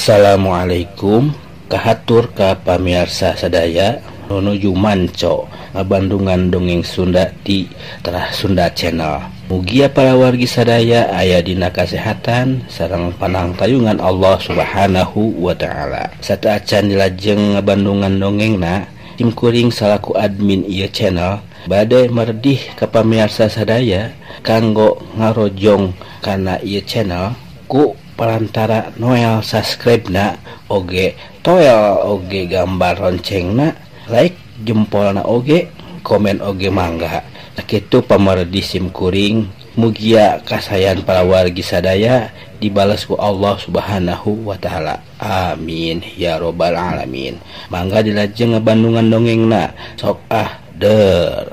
Assalamualaikum kahatur ka pamirsa sadaya nuju manco ngabandungan dongeng Sunda di Terah Sunda Channel. Mugia para wargi sadaya aya dina kasehatan sareng panangtayungan Allah Subhanahu wa taala. Sataacan dilajeng ngabandungan dongengna tim kuring salaku admin ieu channel bade merdih ka pamirsa sadaya kanggo ngarojong kana ieu channel ku perantara noel subscribe na oge toel oge gambar loncengna like jempolna oge komen oge mangga kitu pamardi sim kuring mugia kasayan para wargi sadaya dibalas ku Allah Subhanahu wa taala amin ya robbal alamin. Mangga dilajeng ngabandungan dongengna sok der.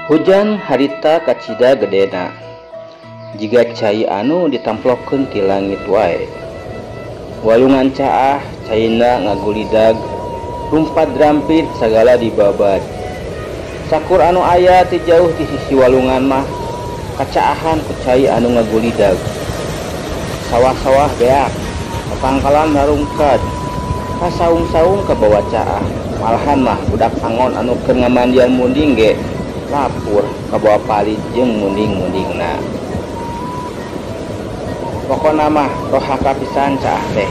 Hujan harita kacida gedena jiga cai anu ditamplokeun ti langit wae. Walungan caah caina ngagulidag rumpat drampit sagala dibabad. Sakur anu aya ti jauh di sisi walungan mah kacaahan ku cai anu ngagulidag. Sawah-sawah beak kapangkalan narungkad kasaung-saung ka bawah caah. Malahan mah budak sangon anu keur ngamandian munding ge lapur ka bawah palit jeung munding-mundingna. Pokona mah rohaka pisan caah teh.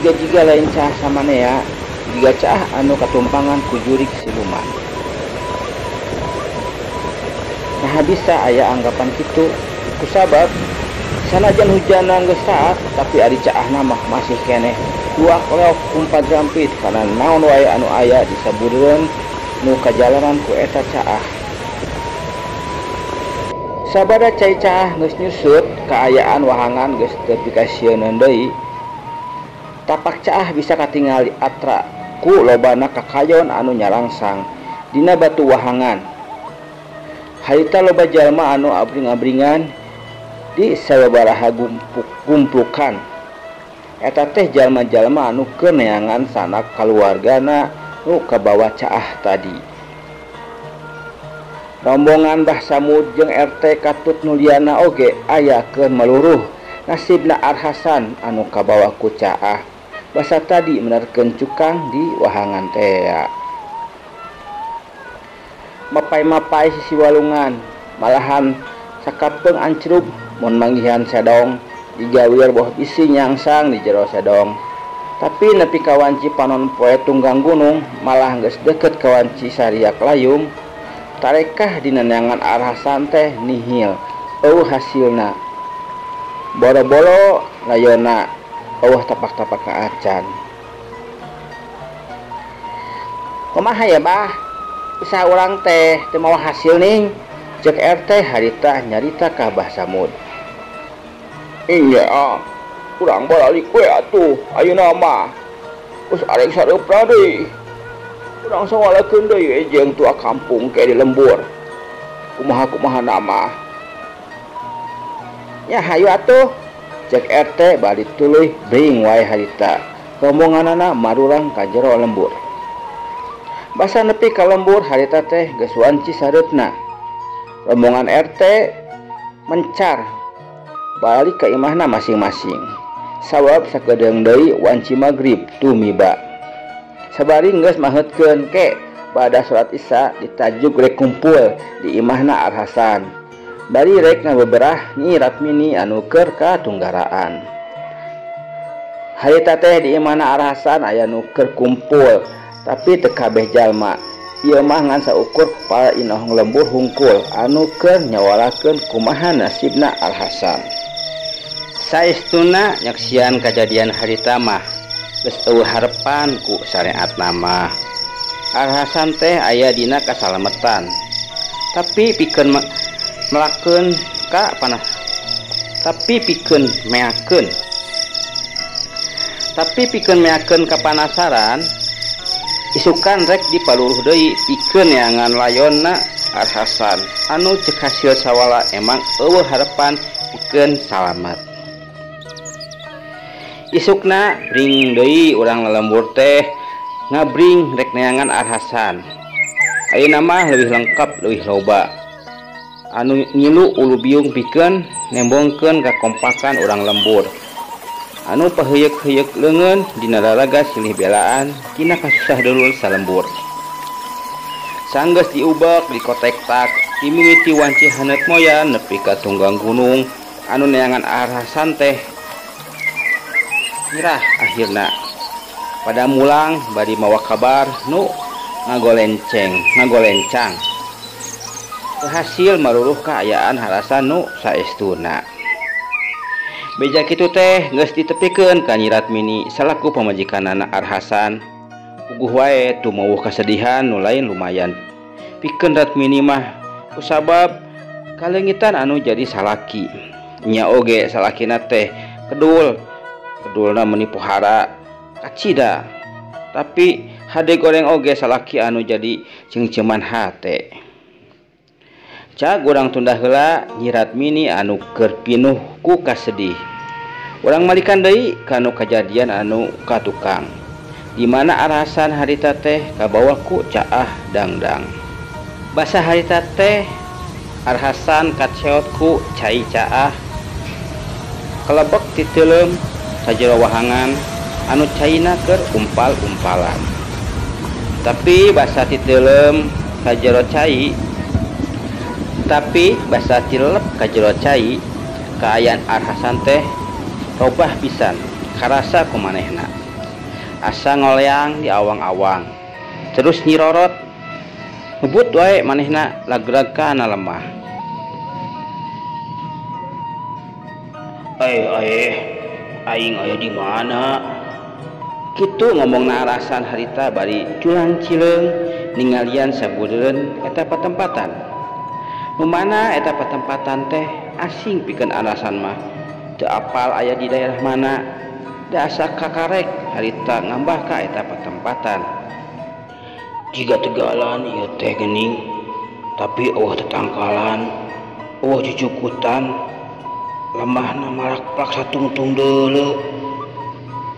Jiga lain caah samanea, jiga caah anu katumpangan ku jurig siluman. Nah bisa aya anggapan kitu kusabab sanajan hujanna geus saat tapi ari caahna mah masih keneh duak leok umpat jampit kana naon wae anu aya di sabureun nu kajalanan ku eta caah. Sabada cai caah geus nyusut kaayaan wahangan geus teu pikasieun deui. Tapak caah bisa katingali atra ku lobana kakayon anu nyarangsang dina batu wahangan. Harita loba jalma anu abring-abringan di sababaraha gumplukan. Eta teh jalma-jalma anu keur neangan sanak kaluargana nu kabawa caah tadi. Rombongan Mbah Samud jeung RT Katut Nuliana oge aya keur maluruh nasibna Arhasan anu kabawa ku caah. Basa tadi menerkeun cukang di wahangan teh. Mapai-mapai sisi walungan malahan sakapeung ancrug mun manggihan sedong digawir boh bisi nyangsang di jero sedong. Tapi nepi ka wanci panon poe tunggang gunung malah geus deukeut ka wanci sariak layung tarekah dina neangan Arhasan teh nihil eueuh hasilna. Boro-boro layona eueuh tapak-tapak ka acan. Kumaha ya bah? Usaha urang teh teu mawa hasil ning, cek RT harita nyarita ka Mbah Samud. Iya, urang balik we atuh ayeuna mah geus arek sareupna deui. Urang sawalakeun deui jeung tua kampung ke di lembur. Kumaha nama? Ya hayu atuh. Cek RT balik tuluy bring wae harita. Rombonganana marurang ka jero lembur. Basa nepi ka lembur harita teh geus wanci sareupna. Rombongan RT mencar balik ka imahna masing-masing. Sabab sakedeung deui wanci magrib tumiba. Sabari geus maheutkeun ke pada salat Isya ditajuk rek kumpul di imahna Arhasan. Bari rek ngabeberah Nyi Ratmini anu keur katunggaraan. Harita teh di imahna Arhasan aya nu keur kumpul tapi teu kabeh jalma. Ieu mah ngan saukur para inoh lembur hungkul anu keur nyawalakeun kumaha nasibna Arhasan. Saestuna nyaksian kejadian harita mah geus eueuh harepan ku syariat nama. Arhasan teh aya dina kasalametan. Tapi pikeun melakeun ka panas, tapi pikeun meakeun kapanasaran isukan rek dipaluruh deui pikeun neangan layonna Arhasan anu ceuk hasil sawala emang eueuh harepan pikeun salamet. Isukna bring deui urang lelembur teh ngabring rek neangan Arhasan. Ayeuna mah leuwih lengkap leuwih loba anu ngilu ulu biung pikeun nembongkeun kakompakan urang lembur anu paheuyek-heuyek leungeun dina raraga silih belaan tina kasusah dulur salembur. Sanggeus diubek dikotek-tak dimimiti wanci haneut moyan nepi ka tunggang gunung anu neangan Arhasan teh nyerah akhirna pada mulang bari mawa kabar nu ngagolencang berhasil maruruh kaayaan Arhasan nu saestuna. Beja kitu teh geus ditepikeun ka Nyi Ratmini salaku pamajikanana Arhasan. Puguh wae tumauh kasedihan nu lain lumayan pikeun Ratmini mah kusabab kalengitan anu jadi salaki. Nya oge salakina teh kedulna meuni pohara kacida, tapi hade goreng oge salaki anu jadi cengceman hate. Cak urang tunda heula Nyi Ratmini anu keur pinuh ku kasedih. Urang malikan deui kanu kajadian anu katukang di mana Arhasan harita teh kabawa ku Caah Dangdang. Basa harita teh Arhasan kaceot ku cai Caah kelebek ti teuleum sajero wahangan anu caina keur umpal-umpalan. Tapi basa ti teuleum sajero cai basa tilep ka jero cai kaayaan Arhasan teh robah pisan karasa ku manehna. Asa ngoleang di awang-awang terus nyirorot ngebut wae manehna lagrag kana lemah. Aing aya di mana? Kitu ngomongna Arhasan harita bari culang cileung ningalian sabudeureun eta patempatan. Nu mana eta patempatan teh asing pikeun Arhasan mah teu apal aya di daerah mana. Da asa kakarek harita ngambah ka eta patempatan. Jiga tegalan ieu teh geuning, tapi eueuh tetangkalan, eueuh jujukutan, lemahna marak paksa tungtung deuleu.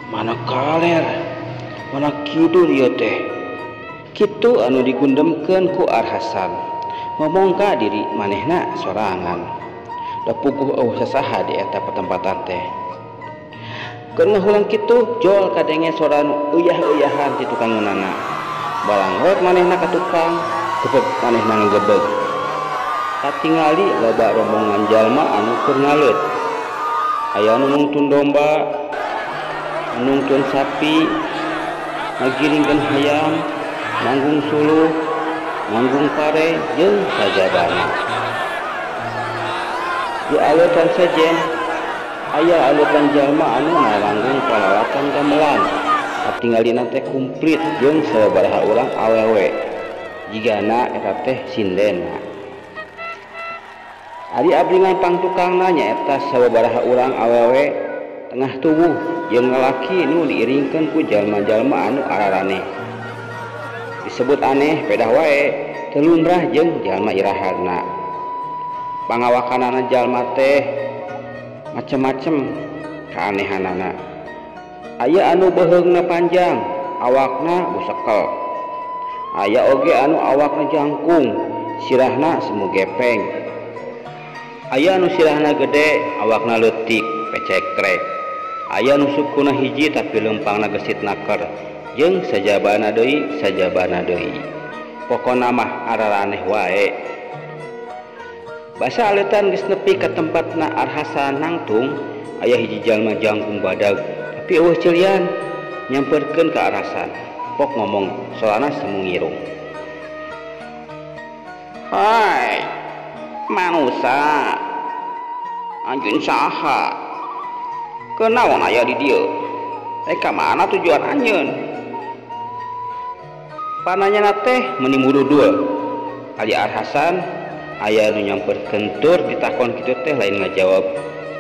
Mana kaler, mana kidul ieu teh. Kitu anu digundemkeun ku Arhasan. Ngomong ka diri manehna sorangan. Da puguh eueuh sasaha di eta patempatan teh. Keur ngahulang kitu jol kadenge suara euyah-euyahan ti tukang ngeunana. Balangrot manehna ka tukang, gebeg manehna ngagebeg. Katingali loba rombongan jalma anu keur ngaleut. Aya nu nungtun domba, nungtun sapi, ngagiringkeun hayam, manggung suluh, manggung pare jeung sajabana. Di aleutan sejen aya aleutan jalma anu ngalanggung palalatan gamelan. Katingalina teh kumplit jeung sabaraha urang awewe. Jigana eta teh sindena. Ari abringan pangtukangna nyaeta sabaraha urang awewe tengah tubuh jeung lalaki nu diiringkeun ku jalma-jalma anu araraneh. Disebut aneh pedah wae teu lumrah jeung jalma iraharna. Pangawakanana jalma teh macem-macem kaanehanana. Aya anu beheungna panjang, awakna busekel. Aya oge anu awakna jangkung, sirahna semu gepeng. Aya anu sirahna gede, awakna leutik, pecekrek. Aya nu sukuna hiji tapi leumpangna gesit naker, jeung sajabana deui. Pokona mah araraneh wae. Basa aleutan geus nepi ka tempatna Arhasan nangtung, aya hiji jalma jangkung badag, tapi eueuh ceulian nyamperkeun ka Arhasan. Pok ngomong solana semu ngirung. Hai, manusia, anjeun saha? Kenaon aya di dieu? Ka mana tujuan anjeun? Pananyana teh meuni mududul. Ali Arhasan aya nu nyamperkeun tur ditakon kitu teh lain ngajawab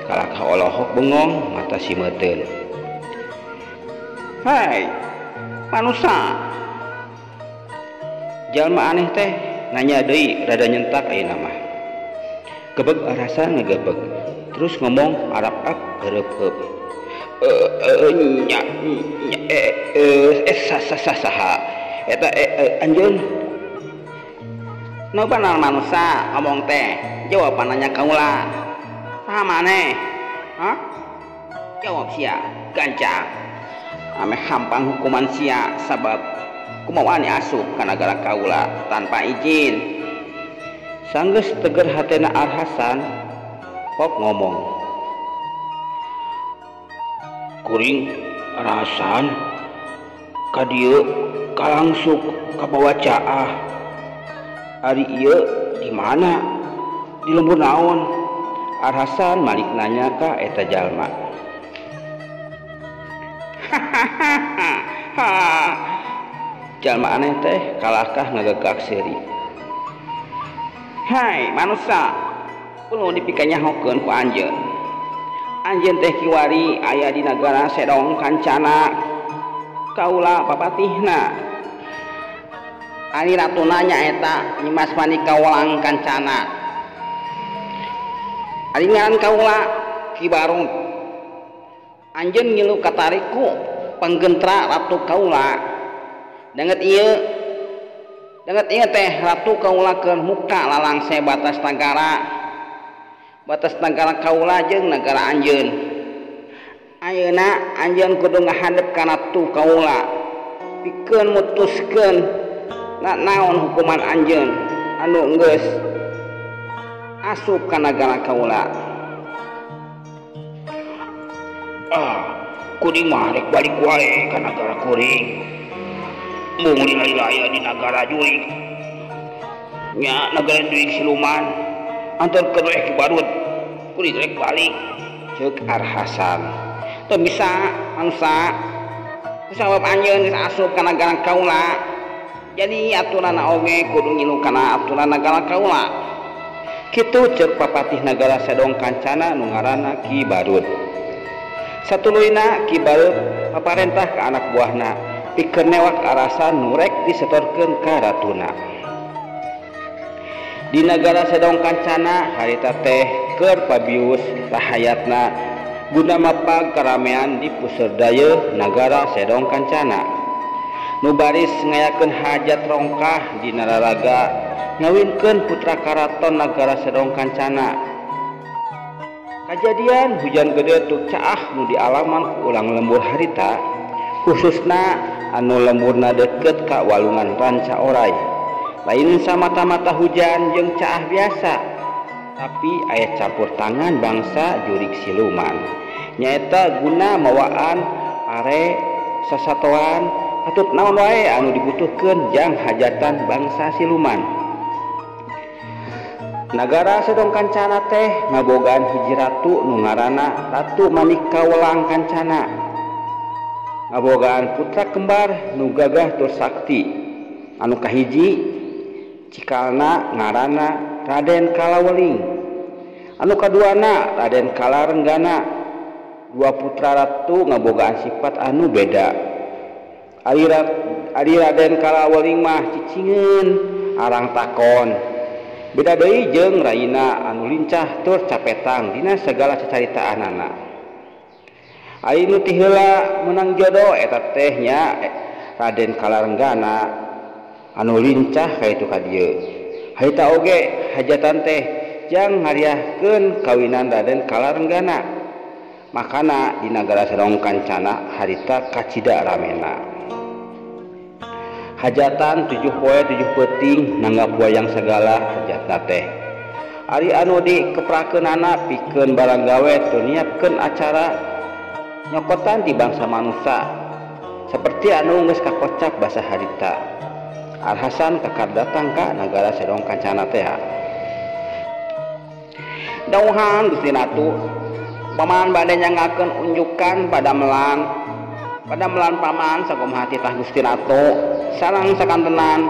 kalakah olohok bengong mata simeteun. Hai manusia, jalma aneh teh nanya deui rada nyentak ayeuna mah. Gebeg arasan ngegebeg terus ngomong arap-ap heureub-heup. Saha eta anjeun nu benar manusia ngomong teh jawaban nanya kaula saha maneh jawab sia gancang ame hampang hukuman sia sabab kumaha asup ka nagara kaula tanpa izin. Sanggeus teger hatena Arhasan pok ngomong, kuring Arhasan ka dieu kalangsuk ka bawa caah. Ari ieu di mana? Di lembur naon? Arhasan malik nanya ka eta jalma. Jalma aneh teh kalahkah ngagegak seuri. Hai manusia, ulun dipikannyahokeun ku anjeun. Anjeun teh kiwari aya di nagara Sedong Kancana. Kaula papatihna. Ari ratuna nyaeta Nyimas Manika Walang Kancana. Ari ngaran kaula Ki Barung. Anjeun ngilu katariku panggentra ratu kaula. Danget ieu teh ratu kaulakeun muka lalangse batas negara kaula jeung negara anjeun. Ayeuna anjeun kudu ngahadep ka ratu kaula pikeun mutuskeun naon hukuman anjeun anu geus asup ka negara kaula. Kuring mah rek balik wae ka negara kuring. Mung lila-lila di negara jurig nya negara jurig siluman antarkeun we Ki Barut kuring rek balik ceuk Arhasan. Teu bisa manusia sabab anjeun geus asup ka negara kaula jadi aturanna oge kudu ngilu kana aturan negara kaula. Kitu ceuk papatih negara Sedong Kancana nu ngaranna Ki Barut. Satuluyna Ki Barut paparentah ka anak buahna pikeun newak Arhasan nu rek disetorkeun ka ratuna. Di negara Sedong Kancana harita teh keur pabius rahayatna guna mapag karamean di puseur dayeuh negara Sedong Kancana. Nu baris ngayakeun hajat rongkah di nararaga ngawinkeun putra karaton negara Sedong Kancana. Kajadian hujan gede tuk caah nu dialaman ku ulang lembur harita khususna anu lemburna deket ka walungan Ranca Oray. Lain samata-mata hujan jeung caah biasa, tapi aya campur tangan bangsa jurig siluman. Nyaeta guna mawaan are sasatoan atut naon wae anu dibutuhkeun jang hajatan bangsa siluman. Nagara Sedong Kancana teh ngabogaan hiji ratu nu ngaranna Ratu Manika Walang Kancana. Ngabogaan putra kembar nu gagah tur sakti. Anu kahiji cikalna ngaranna Raden Kalaweling. Anu kaduana Raden Kalarenggana. Dua putra ratu ngabogaan sifat anu beda. Ari Raden Kalaweling mah cicingeun arang takon. Beda deui jeung Raina anu lincah tur capetang dina segala cacaritaanana. Ari nu ti heula meunang jodoh eta teh nya Raden Kalarenggana anu lincah kaitu ka dieu. Harita oge hajatan teh jang ngariahkeun kawinan Raden Kalarenggana. Makana di nagara Sedong Kancana harita kacida ramena. Hajatan 7 poe 7 peuting nanggap wayang segala hajatna teh. Ari anu dikeprakeunana pikeun barang gawe teu niapkeun acara nyokotan di bangsa manusia seperti anu geus kakocap basa harita. Arhasan kakar datang ka nagara Sedong Kancana teh. Dauhan Gusti Ratu, paman bade nyangakeun unjukan pada melan paman sakumaha titah Gusti Ratu sareng sakantenan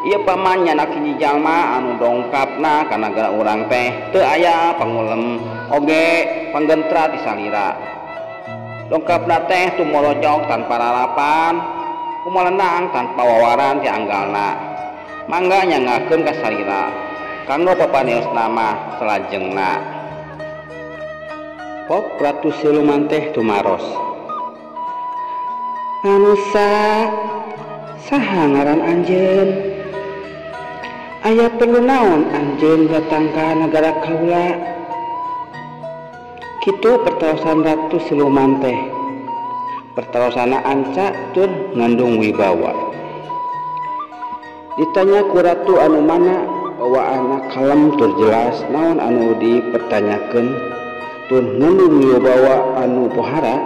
ieu pamannya anak hiji jalma anu dongkapna kana gara urang teh teu aya pangulem oge panggentra ti salira. Dongkapna teh tumorojog tanpa lalapan, kumalenang tanpa wawaran ti anggalna. Mangga nyangakeun ka salira kanggo papaneusna mah salajengna. Pok Ratu Siluman teh tumaros. Anu saha ngaran anjeun? Aya perlu naon anjeun datang ka nagara kaula? Kitu pertaosan Ratu Siluman teh. Pertaosana anca tur ngandung wibawa. Ditanya ku ratu anu mana bawaana kalem tur jelas naon anu dipertanyakeun tur ngandung wibawa anu pohara.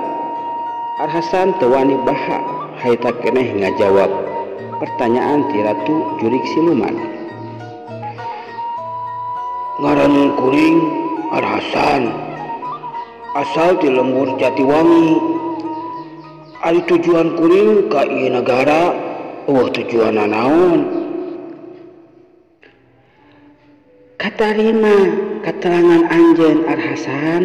Arhasan teu wani baha haita keneh ngajawab pertanyaan ti Ratu Jurik Siluman. Ngaran kuring Arhasan, asal ti lembur Jatiwangi. Ari tujuan kuring ka ieu nagara, tujuanna naon? Katarima keterangan anjeun Arhasan.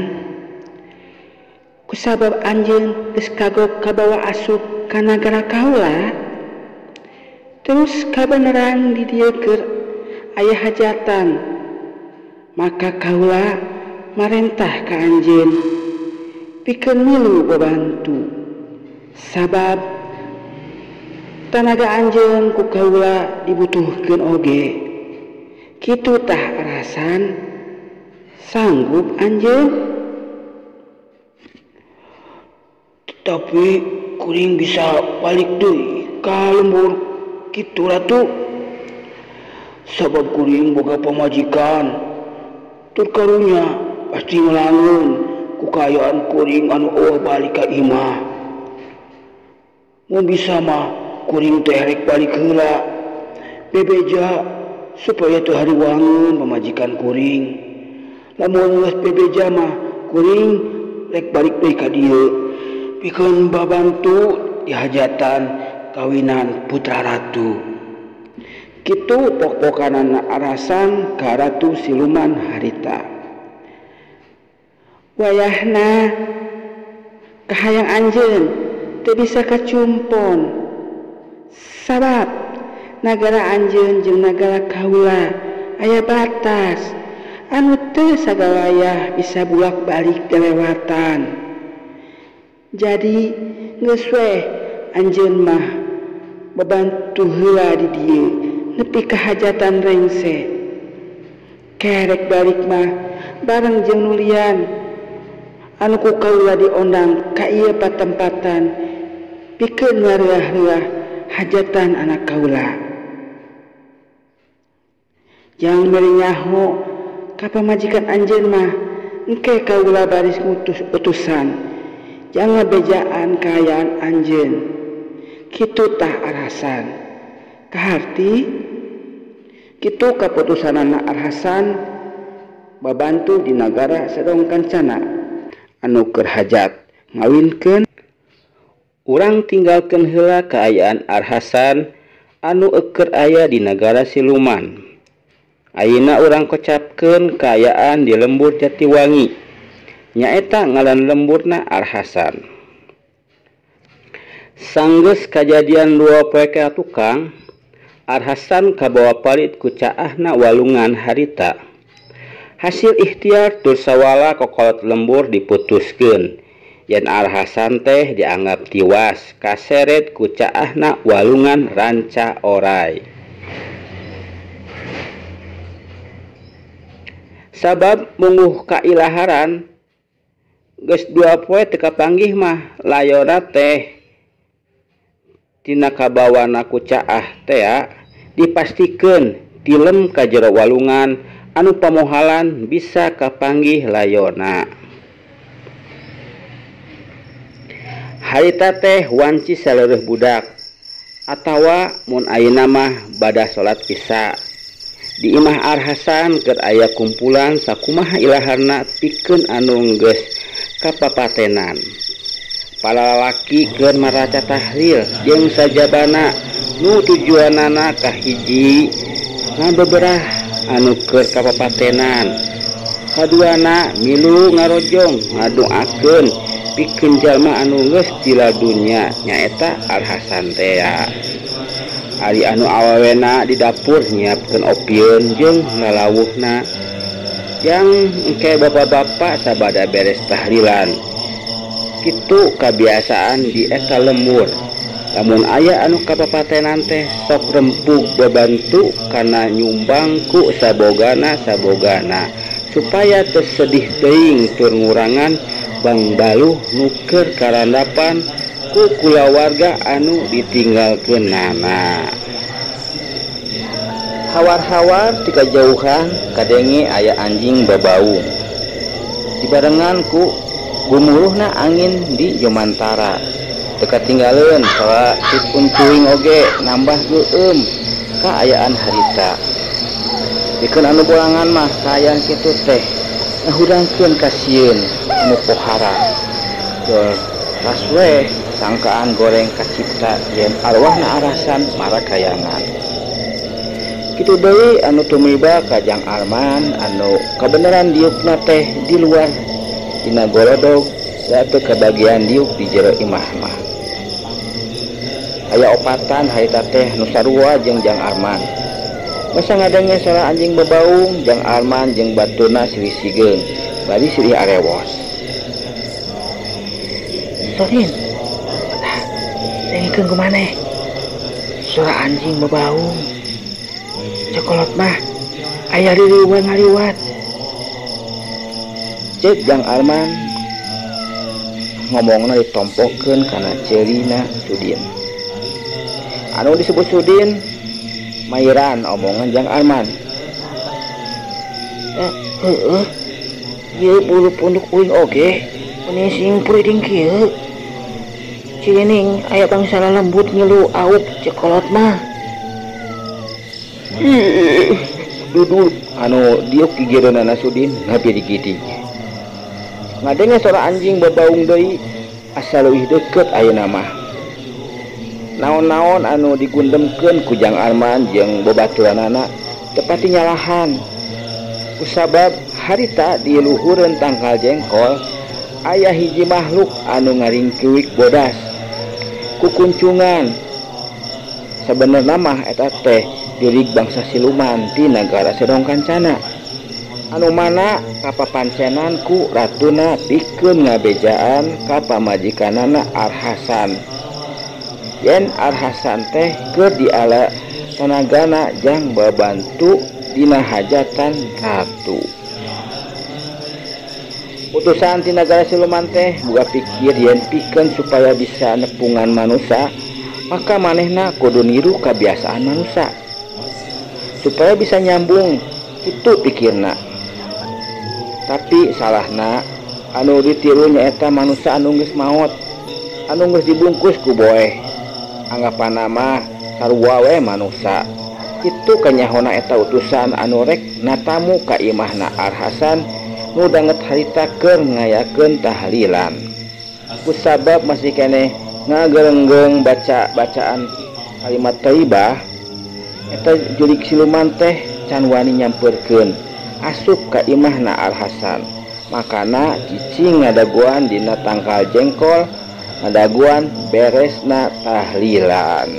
Kusabab anjeun geus kagok kabawa asup ka nagara kaula, terus kabeneran di dieu keur aya hajatan, maka kaula marentah ka anjeun pikeun milu babantu. Sabab tanaga anjeun ku kaula dibutuhkeun oge. Kitu tah Arhasan, sanggup anjeun? Tapi kuring bisa balik deui ka lembur kitu Ratu. Sabab kuring boga pamajikan tur karunya pasti ngelamun ku kaayaan kuring anu eueuh balik ka imah. Mun bisa mah kuring teh rek balik heula bebeja supaya teu hariwangun pamajikan kuring. Lamun geus bebeja mah kuring rek balik deui ka dieu pikeun babantu di hajatan kawinan putra ratu. Kitu pok-pokanana Arhasan ka Ratu Siluman harita. Wayahna kahayang anjeun teu bisa kacumpon. Sabab nagara anjeun jeung nagara kaula aya batas anu teu sagala wayah bisa bulak-balik dilewatan. Jadi geus we anjeun mah babantu heula di dieu nepi ka hajatan rengse. Kerek balik mah bareng jeung nulian anu ku kaula diondang ka ieu patempatan pikeun ngareuah-reuah hajatan anak kaula. Jang bari nyaho ka pamajikan anjeun mah engke kaula baris ngutus utusan. Jangan bejaan kaayaan anjeun. Kitu tah Arhasan. Kaharti kitu kaputusanana Arhasan babantu di nagara Sedong Kancana anu keur hajat ngawinkeun. Urang tinggalkeun heula kaayaan Arhasan anu eukeur aya di nagara Siluman. Ayeuna urang kocapkeun kaayaan di lembur Jatiwangi. Nyaeta ngaran lemburna Arhasan. Sanggeus kajadian 2 poe ka tukang, Arhasan kabawa palit ku caahna walungan harita. Hasil ikhtiar tur sawala kokolot lembur diputuskeun. Yen Arhasan teh dianggap tiwas kaseret ku caahna walungan ranca oray. Sabab mungguh kailaharan geus 2 poe teu kapanggih mah layona teh tina kabawana ku caah teh dipastikeun tilem ka jero walungan anu pamohalan bisa kapanggih layona. Harita teh wanci saleureut budak atawa mun ayeuna mah bada salat Isya. Di imah Arhasan keur aya kumpulan sakumaha ilaharna pikeun anu geus kapapatenan. Para lalaki keur maraca tahlil jeung sajabana nu tujuanana kahiji ngabeberah anu keur kapapatenan, kaduana milu ngarojong ngadoakeun pikeun jalma anu geus tiladunya nyaeta Al-Hasan teh. Ari anu awawena di dapur nyiapkeun opieun jeung ngalawuhna, yang engke bapak-bapak sabada beres tahlilan. Kitu kabiasaan di eta lembur. Lamun aya anu kapapatenan teh sok rempug bebantu kana nyumbang ku sabogana supaya tersedih teuing tur ngurangan bang baluh nuker karandapan ku kulawarga anu ditinggalkeunana. Hawar-hawar tika jauhan kadenge aya anjing babaung. Dibarengan ku gumuruhna angin di Jomantara. Teka tinggaleun salah tipun cuing oge nambah geueum kaayaan harita. Dikeun anu bolangan mah kaayaan kitu teh ngahudangkeun ka sieun anu pohara. Dol tas we sangkaan goreng kacipta yen arwahna arasan marakayangan. Kitu deui anu tumiba ka Jang Arman anu kabeneran diukna teh di luar dina golodog da teu kabagian diuk di jero imah mah. Aya opatan harita teh nu sarua jeung Jang Arman. Masa ngadenge salah anjing bebaung, Jang Arman jeung batuna silih sigeung, bari silih arewos. Sorin, dengikeun kumaneh? Suara anjing bebaung. Cokolot mah aya ririuan ngaliwat. Cek Jang Arman ngomongna ditompokeun kana ceurina Sudin. Anu disebut Sudin mairan omongan Jang Arman. Heueuh, ieu bulu punduk uing oge mun sing puriding kieu. Cilining aya bangsana lembut ngilu auk Cokolot mah. Dudul anu diuk gigireunana Sudin ngapiri-gidi. Ngadenge suara anjing bebaung deui asa leuwih deukeut ayeuna mah. Naon-naon anu digundemkeun ku Jang Arman jeung babaturanana tepati nyalahan. Kusabab harita di luhureun tangkal jengkol aya hiji makhluk anu ngaringkiwik bodas kukuncungan. Sabenerna mah eta teh dirig bangsa siluman di nagara Sedong Kancana. Anu mana kapapancenan ku ratuna pikeun ngabejaan ka pamajikanana Al-Hasan. Yen Al-Hasan teh keur diala tanagana jang babantu dina hajatan ratu. Utusan ti nagara siluman teh boga pikir yen pikeun supaya bisa nepungan manusia, maka manehna kudu niru kebiasaan manusia supaya bisa nyambung, itu pikirna. Tapi salahna anu ditiru nyaeta manusia anu geus maot, anu geus dibungkus ku boeh. Anggapan nama sarua we manusia. Itu kanyahona eta utusan anu rek natamu ka imahna Al-Hasan nu danget harita keur ngayakeun tahlilan. Kusabab masih keneh ngagerenggeng baca bacaan kalimat thayyibah, eta julik siluman teh can wani nyampeurkeun asup ka imahna Al-Hasan. Makana cicing ngadaguan dina tangkal jengkol, ngadaguan beresna tahlilan.